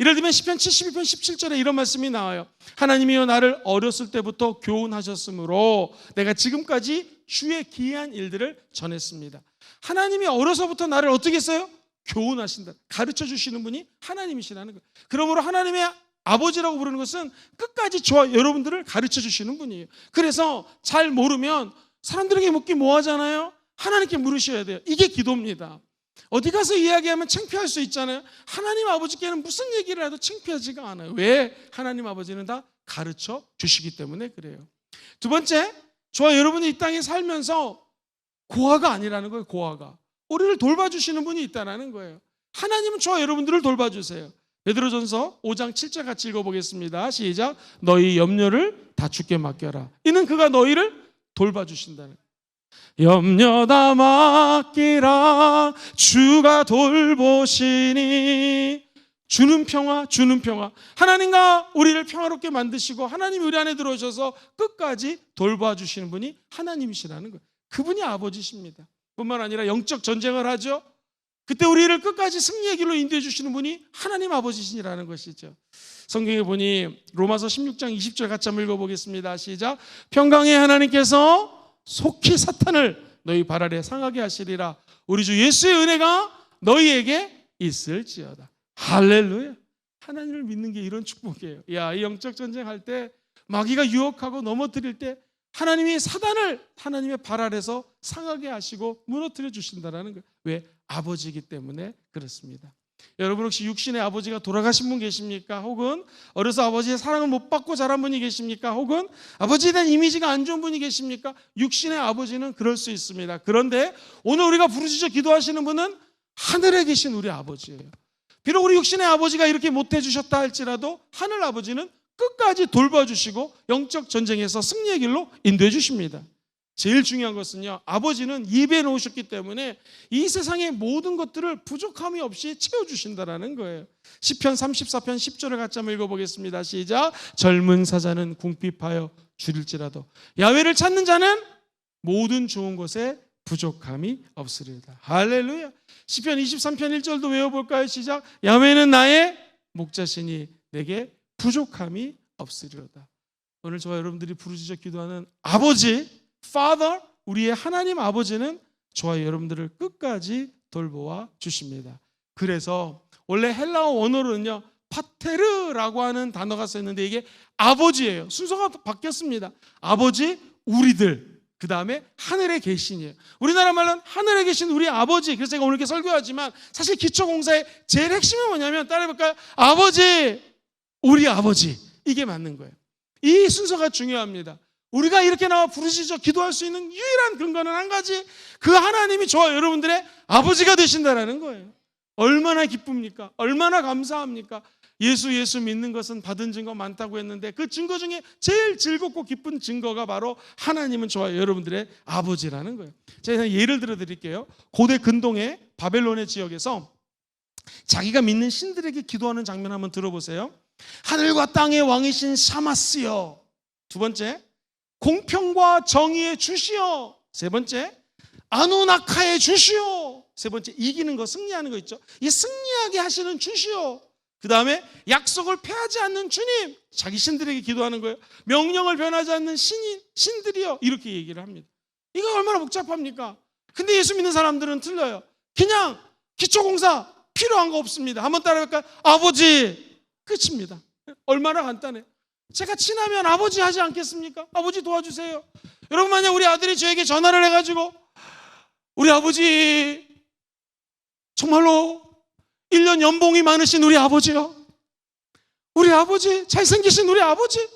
예를 들면 시편 72편 17절에 이런 말씀이 나와요. 하나님이여 나를 어렸을 때부터 교훈하셨으므로 내가 지금까지 주의 기이한 일들을 전했습니다. 하나님이 어려서부터 나를 어떻게 했어요? 교훈하신다. 가르쳐 주시는 분이 하나님이시라는 거예요. 그러므로 하나님의 아버지라고 부르는 것은 끝까지 저와 여러분들을 가르쳐 주시는 분이에요. 그래서 잘 모르면 사람들에게 묻기 뭐 하잖아요? 하나님께 물으셔야 돼요. 이게 기도입니다. 어디 가서 이야기하면 창피할 수 있잖아요. 하나님 아버지께는 무슨 얘기를 해도 창피하지가 않아요. 왜? 하나님 아버지는 다 가르쳐 주시기 때문에 그래요. 두 번째, 저와 여러분이 이 땅에 살면서 고아가 아니라는 거예요. 고아가. 우리를 돌봐주시는 분이 있다는 거예요. 하나님은 저와 여러분들을 돌봐주세요. 베드로전서 5장 7절 같이 읽어보겠습니다. 시작. 너희 염려를 다 주께 맡겨라. 이는 그가 너희를 돌봐주신다는 거예요. 염려 다 맡기라 주가 돌보시니. 주는 평화. 하나님과 우리를 평화롭게 만드시고 하나님이 우리 안에 들어오셔서 끝까지 돌봐주시는 분이 하나님이시라는 거예요. 그분이 아버지십니다. 뿐만 아니라 영적 전쟁을 하죠. 그때 우리를 끝까지 승리의 길로 인도해 주시는 분이 하나님 아버지시라는 것이죠. 성경에 보니 로마서 16장 20절 같이 한번 읽어보겠습니다. 시작. 평강의 하나님께서 속히 사탄을 너희 발 아래 상하게 하시리라. 우리 주 예수의 은혜가 너희에게 있을지어다. 할렐루야. 하나님을 믿는 게 이런 축복이에요. 야, 이 영적 전쟁할 때 마귀가 유혹하고 넘어뜨릴 때 하나님이 사단을 하나님의 발 아래서 상하게 하시고 무너뜨려 주신다는 거예요. 왜? 아버지이기 때문에 그렇습니다. 여러분 혹시 육신의 아버지가 돌아가신 분 계십니까? 혹은 어려서 아버지의 사랑을 못 받고 자란 분이 계십니까? 혹은 아버지에 대한 이미지가 안 좋은 분이 계십니까? 육신의 아버지는 그럴 수 있습니다. 그런데 오늘 우리가 부르짖어 기도하시는 분은 하늘에 계신 우리 아버지예요. 비록 우리 육신의 아버지가 이렇게 못해 주셨다 할지라도 하늘 아버지는 끝까지 돌봐주시고 영적 전쟁에서 승리의 길로 인도해 주십니다. 제일 중요한 것은요, 아버지는 예배해 놓으셨기 때문에 이 세상의 모든 것들을 부족함이 없이 채워주신다라는 거예요. 시편 34편 10절을 같이 한번 읽어보겠습니다. 시작. 젊은 사자는 궁핍하여 줄일지라도 야훼를 찾는 자는 모든 좋은 것에 부족함이 없으리로다. 할렐루야. 시편 23편 1절도 외워볼까요? 시작. 야훼는 나의 목자시니 내게 부족함이 없으리로다. 오늘 저와 여러분들이 부르짖어 기도하는 아버지, Father, 우리의 하나님 아버지는 저와 여러분들을 끝까지 돌보아 주십니다. 그래서 원래 헬라어 원어로는요, 파테르라고 하는 단어가 쓰였는데 이게 아버지예요. 순서가 바뀌었습니다. 아버지, 우리들, 그 다음에 하늘에 계시니에요. 우리나라 말로는 하늘에 계신 우리 아버지. 그래서 제가 오늘 이렇게 설교하지만 사실 기초공사의 제일 핵심은 뭐냐면, 따라해볼까요? 아버지, 우리 아버지. 이게 맞는 거예요. 이 순서가 중요합니다. 우리가 이렇게 나와 부르짖어 기도할 수 있는 유일한 근거는 한 가지, 그 하나님이 저와 여러분들의 아버지가 되신다라는 거예요. 얼마나 기쁩니까? 얼마나 감사합니까? 예수 믿는 것은 받은 증거 많다고 했는데 그 증거 중에 제일 즐겁고 기쁜 증거가 바로 하나님은 저와 여러분들의 아버지라는 거예요. 제가 예를 들어 드릴게요. 고대 근동의 바벨론의 지역에서 자기가 믿는 신들에게 기도하는 장면 한번 들어보세요. 하늘과 땅의 왕이신 샤마스여. 두 번째, 공평과 정의의 주시오. 세 번째, 아누나카의 주시오. 세 번째, 이기는 거, 승리하는 거 있죠. 이 승리하게 하시는 주시오. 그 다음에 약속을 폐하지 않는 주님. 자기 신들에게 기도하는 거예요. 명령을 변하지 않는 신들이요. 이렇게 얘기를 합니다. 이거 얼마나 복잡합니까? 근데 예수 믿는 사람들은 틀려요. 그냥 기초공사 필요한 거 없습니다. 한번 따라해볼까요? 아버지. 끝입니다. 얼마나 간단해. 제가 친하면 아버지 하지 않겠습니까? 아버지 도와주세요. 여러분, 만약 우리 아들이 저에게 전화를 해가지고 우리 아버지 정말로 1년 연봉이 많으신 우리 아버지요, 우리 아버지 잘생기신 우리 아버지,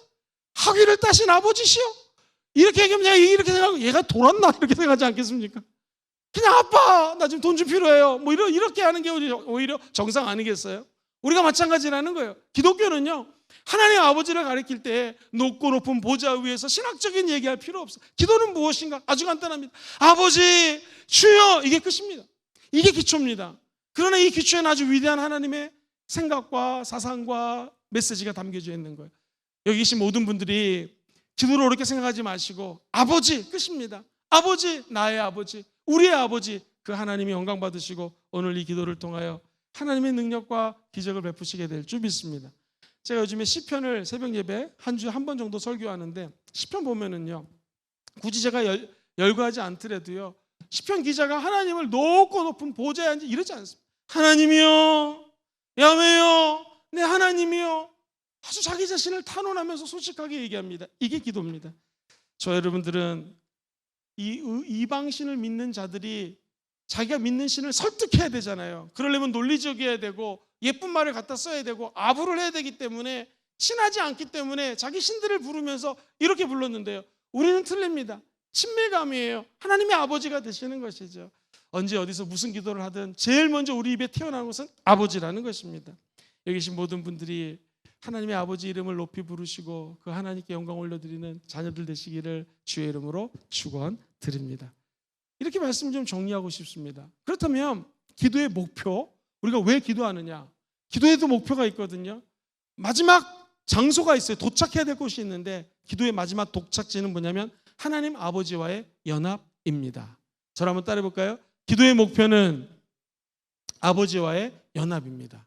학위를 따신 아버지시요, 이렇게 얘기하면 내가 이렇게 생각하고 얘가 돌았나 이렇게 생각하지 않겠습니까? 그냥 아빠 나 지금 돈 좀 필요해요 뭐 이렇게 하는 게 오히려 정상 아니겠어요? 우리가 마찬가지라는 거예요. 기독교는요, 하나님 아버지를 가리킬 때 높고 높은 보좌 위에서 신학적인 얘기할 필요 없어요. 기도는 무엇인가? 아주 간단합니다. 아버지, 주여, 이게 끝입니다. 이게 기초입니다. 그러나 이 기초에는 아주 위대한 하나님의 생각과 사상과 메시지가 담겨져 있는 거예요. 여기 계신 모든 분들이 기도를 어렵게 생각하지 마시고 아버지, 끝입니다. 아버지, 나의 아버지, 우리의 아버지, 그 하나님이 영광 받으시고 오늘 이 기도를 통하여 하나님의 능력과 기적을 베푸시게 될 줄 믿습니다. 제가 요즘에 시편을 새벽 예배 한 주에 한 번 정도 설교하는데, 시편 보면은요, 굳이 제가 열거하지 않더라도요, 시편 기자가 하나님을 높고 높은 보좌에 앉아 이러지 않습니다. 하나님이요, 야훼요, 내 하나님이요. 아주 자기 자신을 탄원하면서 솔직하게 얘기합니다. 이게 기도입니다. 저 여러분들은 이 이방신을 믿는 자들이 자기가 믿는 신을 설득해야 되잖아요. 그러려면 논리적이어야 되고 예쁜 말을 갖다 써야 되고 아부를 해야 되기 때문에, 친하지 않기 때문에 자기 신들을 부르면서 이렇게 불렀는데요, 우리는 틀립니다. 친밀감이에요. 하나님의 아버지가 되시는 것이죠. 언제 어디서 무슨 기도를 하든 제일 먼저 우리 입에 튀어나오는 것은 아버지라는 것입니다. 여기 계신 모든 분들이 하나님의 아버지 이름을 높이 부르시고 그 하나님께 영광 올려드리는 자녀들 되시기를 주의 이름으로 축원드립니다. 이렇게 말씀 좀 정리하고 싶습니다. 그렇다면 기도의 목표, 우리가 왜 기도하느냐? 기도에도 목표가 있거든요. 마지막 장소가 있어요. 도착해야 될 곳이 있는데 기도의 마지막 도착지는 뭐냐면 하나님 아버지와의 연합입니다. 저를 한번 따라해 볼까요? 기도의 목표는 아버지와의 연합입니다.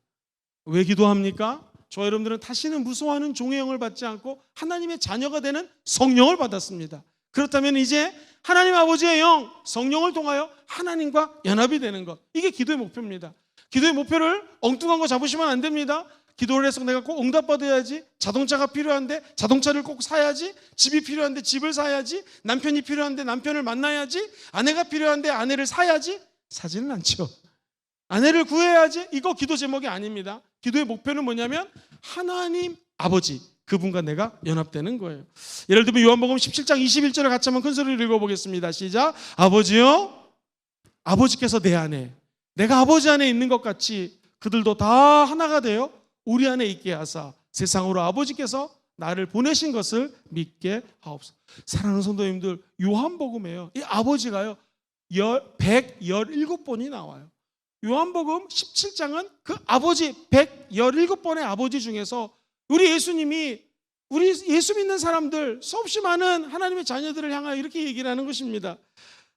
왜 기도합니까? 저 여러분들은 다시는 무서워하는 종의 영을 받지 않고 하나님의 자녀가 되는 성령을 받았습니다. 그렇다면 이제 하나님 아버지의 영, 성령을 통하여 하나님과 연합이 되는 것, 이게 기도의 목표입니다. 기도의 목표를 엉뚱한 거 잡으시면 안 됩니다. 기도를 해서 내가 꼭 응답받아야지, 자동차가 필요한데 자동차를 꼭 사야지, 집이 필요한데 집을 사야지, 남편이 필요한데 남편을 만나야지, 아내가 필요한데 아내를 사야지, 사지는 않죠. 아내를 구해야지, 이거 기도 제목이 아닙니다. 기도의 목표는 뭐냐면 하나님 아버지, 그분과 내가 연합되는 거예요. 예를 들면 요한복음 17장 21절을 같이 한번 큰 소리로 읽어보겠습니다. 시작. 아버지요, 아버지께서 내 안에, 내가 아버지 안에 있는 것 같이 그들도 다 하나가 되어 우리 안에 있게 하사 세상으로 아버지께서 나를 보내신 것을 믿게 하옵소서. 사랑하는 성도님들, 요한복음에요, 이 아버지가요 117번이 나와요. 요한복음 17장은 그 아버지 117번의 아버지 중에서 우리 예수님이 우리 예수 믿는 사람들, 수없이 많은 하나님의 자녀들을 향하여 이렇게 얘기를 하는 것입니다.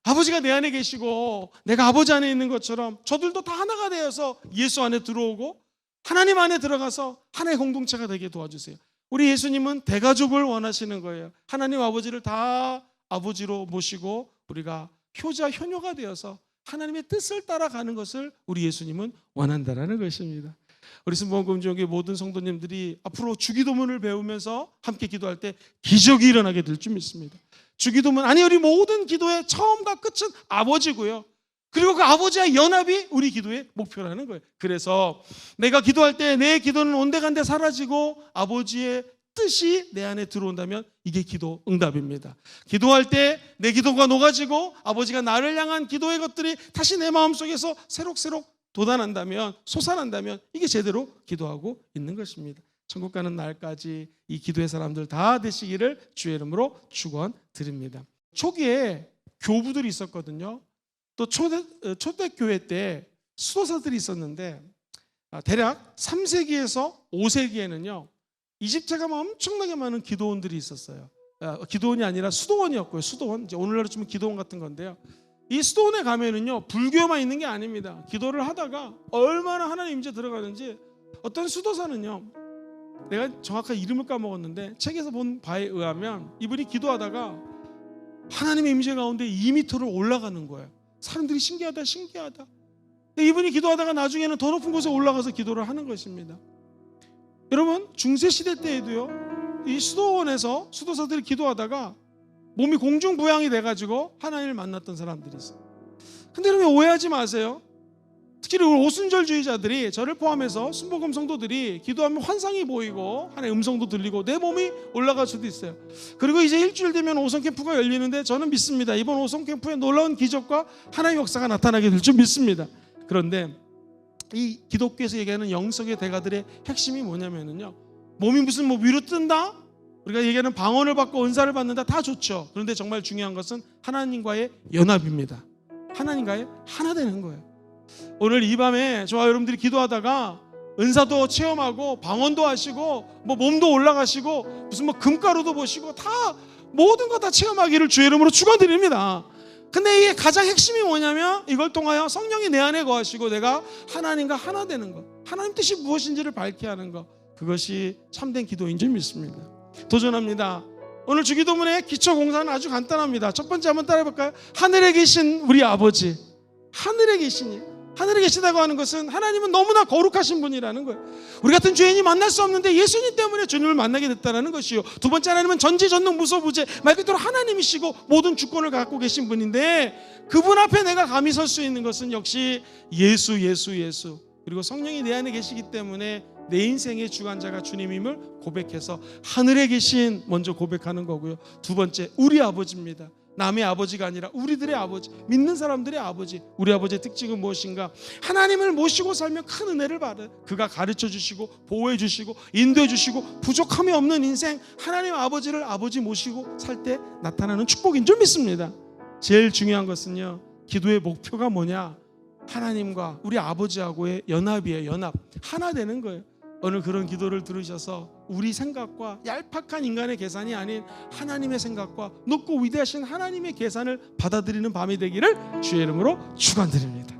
아버지가 내 안에 계시고 내가 아버지 안에 있는 것처럼 저들도 다 하나가 되어서 예수 안에 들어오고 하나님 안에 들어가서 하나의 공동체가 되게 도와주세요. 우리 예수님은 대가족을 원하시는 거예요. 하나님 아버지를 다 아버지로 모시고 우리가 효자 효녀가 되어서 하나님의 뜻을 따라가는 것을 우리 예수님은 원한다라는 것입니다. 우리 순복음교회 모든 성도님들이 앞으로 주기도문을 배우면서 함께 기도할 때 기적이 일어나게 될 줄 믿습니다. 주기도문, 아니 우리 모든 기도의 처음과 끝은 아버지고요, 그리고 그 아버지와 연합이 우리 기도의 목표라는 거예요. 그래서 내가 기도할 때 내 기도는 온데간데 사라지고 아버지의 뜻이 내 안에 들어온다면 이게 기도 응답입니다. 기도할 때 내 기도가 녹아지고 아버지가 나를 향한 기도의 것들이 다시 내 마음속에서 새록새록 돋아난다면, 솟아난다면 이게 제대로 기도하고 있는 것입니다. 천국 가는 날까지 이 기도의 사람들 다 되시기를 주의 이름으로 축원드립니다. 초기에 교부들이 있었거든요. 또 초대교회 때 수도사들이 있었는데 대략 3세기에서 5세기에는요 이집트가 엄청나게 많은 기도원들이 있었어요. 기도원이 아니라 수도원이었고요. 수도원, 이제 오늘날로 치면 기도원 같은 건데요. 이 수도원에 가면은요 불교만 있는 게 아닙니다. 기도를 하다가 얼마나 하나님 임재 들어가는지, 어떤 수도사는요, 내가 정확한 이름을 까먹었는데 책에서 본 바에 의하면 이분이 기도하다가 하나님의 임재 가운데 2m를 올라가는 거예요. 사람들이 신기하다 신기하다. 이분이 기도하다가 나중에는 더 높은 곳에 올라가서 기도를 하는 것입니다. 여러분, 중세시대 때에도요 이 수도원에서 수도사들이 기도하다가 몸이 공중부양이 돼가지고 하나님을 만났던 사람들이 있어요. 근데 여러분 오해하지 마세요. 특히 우리 오순절주의자들이, 저를 포함해서 순복음 성도들이 기도하면 환상이 보이고 하나님의 음성도 들리고 내 몸이 올라갈 수도 있어요. 그리고 이제 일주일 되면 오성 캠프가 열리는데 저는 믿습니다. 이번 오성 캠프에 놀라운 기적과 하나님의 역사가 나타나게 될 줄 믿습니다. 그런데 이 기독교에서 얘기하는 영성의 대가들의 핵심이 뭐냐면요, 몸이 무슨 뭐 위로 뜬다, 우리가 얘기하는 방언을 받고 은사를 받는다, 다 좋죠. 그런데 정말 중요한 것은 하나님과의 연합입니다. 하나님과의 하나 되는 거예요. 오늘 이 밤에 저와 여러분들이 기도하다가 은사도 체험하고 방언도 하시고 뭐 몸도 올라가시고 무슨 뭐 금가루도 보시고 다 모든 거 다 체험하기를 주의 이름으로 축원드립니다. 근데 이게 가장 핵심이 뭐냐면 이걸 통하여 성령이 내 안에 거하시고 내가 하나님과 하나 되는 것, 하나님 뜻이 무엇인지를 밝게 하는 것, 그것이 참된 기도인 줄 믿습니다. 도전합니다. 오늘 주기도문의 기초 공사는 아주 간단합니다. 첫 번째 한번 따라해 볼까요? 하늘에 계신 우리 아버지, 하늘에 계시다고 하는 것은 하나님은 너무나 거룩하신 분이라는 거예요. 우리 같은 죄인이 만날 수 없는데 예수님 때문에 주님을 만나게 됐다는 것이요. 두 번째, 하나님은 전지전능 무소부재, 말 그대로 하나님이시고 모든 주권을 갖고 계신 분인데 그분 앞에 내가 감히 설 수 있는 것은 역시 예수. 그리고 성령이 내 안에 계시기 때문에 내 인생의 주관자가 주님임을 고백해서 하늘에 계신 먼저 고백하는 거고요. 두 번째, 우리 아버지입니다. 남의 아버지가 아니라 우리들의 아버지, 믿는 사람들의 아버지. 우리 아버지의 특징은 무엇인가? 하나님을 모시고 살면 큰 은혜를 받아요. 그가 가르쳐 주시고 보호해 주시고 인도해 주시고 부족함이 없는 인생, 하나님 아버지를 아버지 모시고 살 때 나타나는 축복인 줄 믿습니다. 제일 중요한 것은요, 기도의 목표가 뭐냐? 하나님과 우리 아버지하고의 연합이에요. 연합, 하나 되는 거예요. 오늘 그런 기도를 들으셔서 우리 생각과 얄팍한 인간의 계산이 아닌 하나님의 생각과 높고 위대하신 하나님의 계산을 받아들이는 밤이 되기를 주의 이름으로 축원드립니다.